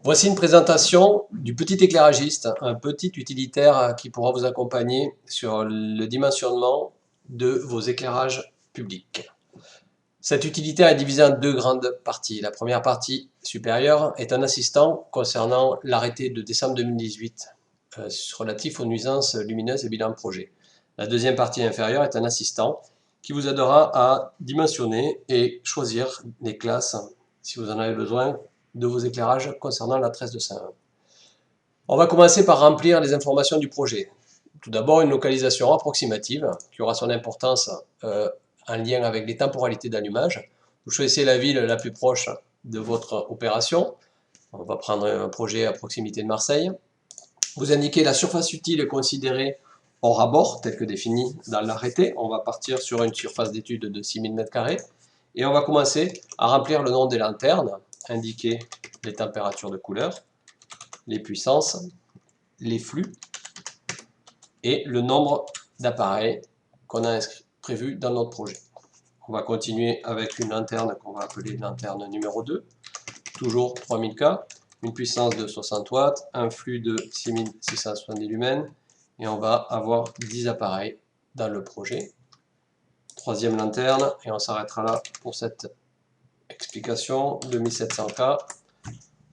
Voici une présentation du petit éclairagiste, un petit utilitaire qui pourra vous accompagner sur le dimensionnement de vos éclairages publics. Cet utilitaire est divisé en deux grandes parties. La première partie supérieure est un assistant concernant l'arrêté de décembre 2018 relatif aux nuisances lumineuses et bilan de projet. La deuxième partie inférieure est un assistant qui vous aidera à dimensionner et choisir les classes, si vous en avez besoin, de vos éclairages concernant la 13201. On va commencer par remplir les informations du projet. Tout d'abord, une localisation approximative qui aura son importance en lien avec les temporalités d'allumage. Vous choisissez la ville la plus proche de votre opération. On va prendre un projet à proximité de Marseille. Vous indiquez la surface utile considérée hors abord, telle que définie dans l'arrêté. On va partir sur une surface d'étude de 6000 m². Et on va commencer à remplir le nom des lanternes, indiquer les températures de couleur, les puissances, les flux et le nombre d'appareils qu'on a prévu dans notre projet. On va continuer avec une lanterne qu'on va appeler lanterne numéro 2, toujours 3000K, une puissance de 60 watts, un flux de 6670 lumens, et on va avoir 10 appareils dans le projet. Troisième lanterne, et on s'arrêtera là pour cette explication, 2700K.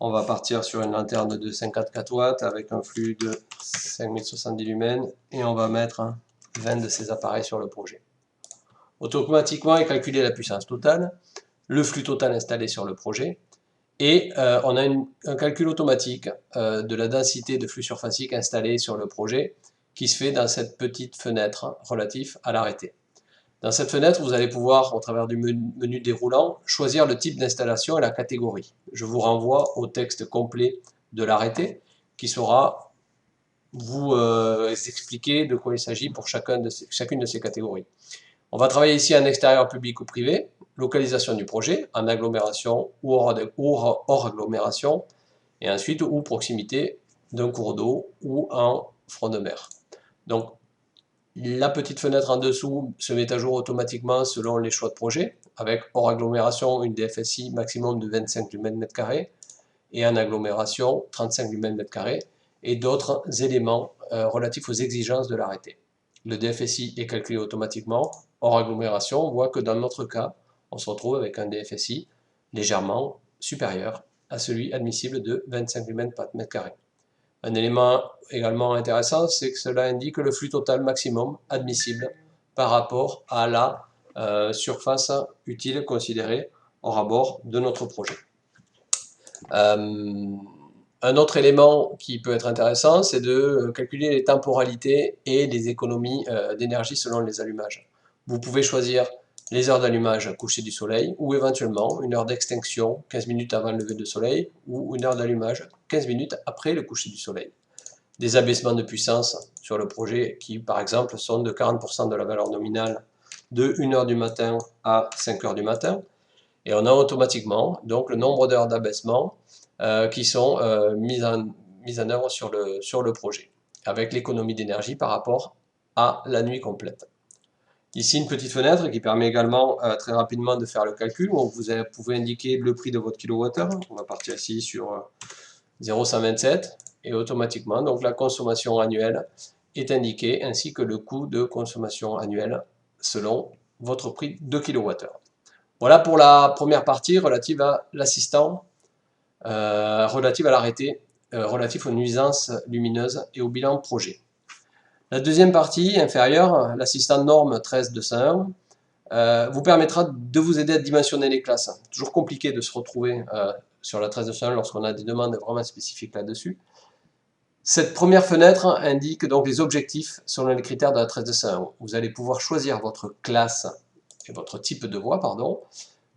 On va partir sur une lanterne de 54 watts avec un flux de 5070 lumens, et on va mettre 20 de ces appareils sur le projet. Automatiquement est calculée la puissance totale, le flux total installé sur le projet, et on a un calcul automatique de la densité de flux surfacique installé sur le projet qui se fait dans cette petite fenêtre relative à l'arrêté. Dans cette fenêtre, vous allez pouvoir, au travers du menu déroulant, choisir le type d'installation et la catégorie. Je vous renvoie au texte complet de l'arrêté qui saura vous expliquer de quoi il s'agit pour chacune de ces catégories. On va travailler ici en extérieur public ou privé, localisation du projet, en agglomération ou hors agglomération, et ensuite ou proximité d'un cours d'eau ou en front de mer. Donc la petite fenêtre en dessous se met à jour automatiquement selon les choix de projet, avec hors agglomération une DFSI maximum de 25 lumens m², et en agglomération 35 lumens m², et d'autres éléments relatifs aux exigences de l'arrêté. Le DFSI est calculé automatiquement. Hors agglomération, on voit que dans notre cas, on se retrouve avec un DFSI légèrement supérieur à celui admissible de 25 lumens par m². Un élément également intéressant, c'est que cela indique le flux total maximum admissible par rapport à la surface utile considérée hors abord de notre projet. Un autre élément qui peut être intéressant, c'est de calculer les temporalités et les économies d'énergie selon les allumages. Vous pouvez choisir les heures d'allumage coucher du soleil ou éventuellement une heure d'extinction 15 minutes avant le lever du soleil ou une heure d'allumage 15 minutes après le coucher du soleil. Des abaissements de puissance sur le projet qui par exemple sont de 40% de la valeur nominale de 1h du matin à 5h du matin, et on a automatiquement donc le nombre d'heures d'abaissement qui sont mises en œuvre sur le projet, avec l'économie d'énergie par rapport à la nuit complète. Ici, une petite fenêtre qui permet également très rapidement de faire le calcul, où vous pouvez indiquer le prix de votre kilowattheure. On va partir ici sur 0,127, et automatiquement, donc la consommation annuelle est indiquée, ainsi que le coût de consommation annuelle selon votre prix de kilowattheure. Voilà pour la première partie relative à l'assistant, relative à l'arrêté, relatif aux nuisances lumineuses et au bilan projet. La deuxième partie inférieure, l'assistant norme 13201, vous permettra de vous aider à dimensionner les classes. Toujours compliqué de se retrouver sur la 13201 lorsqu'on a des demandes vraiment spécifiques là-dessus. Cette première fenêtre indique donc les objectifs selon les critères de la 13201. Vous allez pouvoir choisir votre classe et votre type de voie, pardon.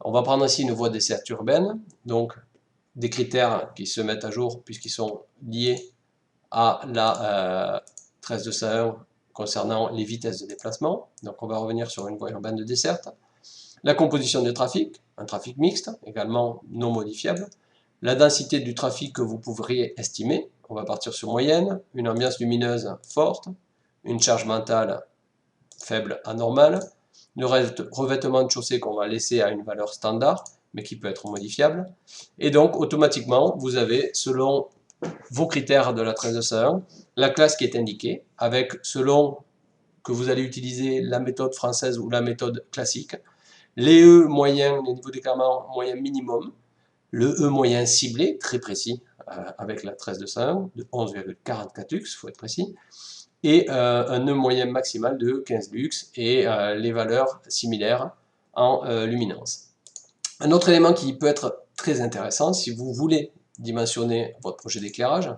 On va prendre ici une voie desserte urbaine, donc des critères qui se mettent à jour puisqu'ils sont liés à la 13201 concernant les vitesses de déplacement. Donc on va revenir sur une voie urbaine de desserte. La composition du trafic, un trafic mixte, également non modifiable. La densité du trafic que vous pourriez estimer, on va partir sur moyenne, une ambiance lumineuse forte, une charge mentale faible à normale, le revêtement de chaussée qu'on va laisser à une valeur standard, mais qui peut être modifiable. Et donc, automatiquement, vous avez, selon vos critères de la 13201, la classe qui est indiquée, avec, selon que vous allez utiliser la méthode française ou la méthode classique, les E moyens, les niveaux d'éclairement moyen minimum, le E moyen ciblé, très précis, avec la 13201, de 11,44 lux, il faut être précis, et un E moyen maximal de 15 lux, et les valeurs similaires en luminance. Un autre élément qui peut être très intéressant, si vous voulez dimensionner votre projet d'éclairage,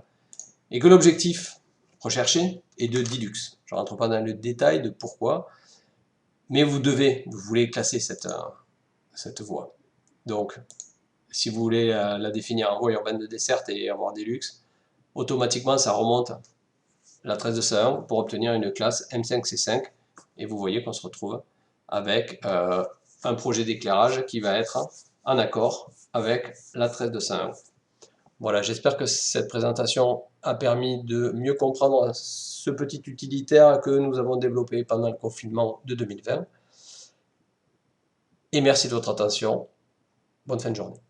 et que l'objectif recherché est de 10 lux. Je ne rentre pas dans le détail de pourquoi, mais vous voulez classer cette voie. Donc, si vous voulez la définir en voie urbaine de desserte et avoir des luxe, automatiquement ça remonte la 13201 pour obtenir une classe M5C5, et vous voyez qu'on se retrouve avec un projet d'éclairage qui va être en accord avec la 13201. Voilà, j'espère que cette présentation a permis de mieux comprendre ce petit utilitaire que nous avons développé pendant le confinement de 2020. Et merci de votre attention. Bonne fin de journée.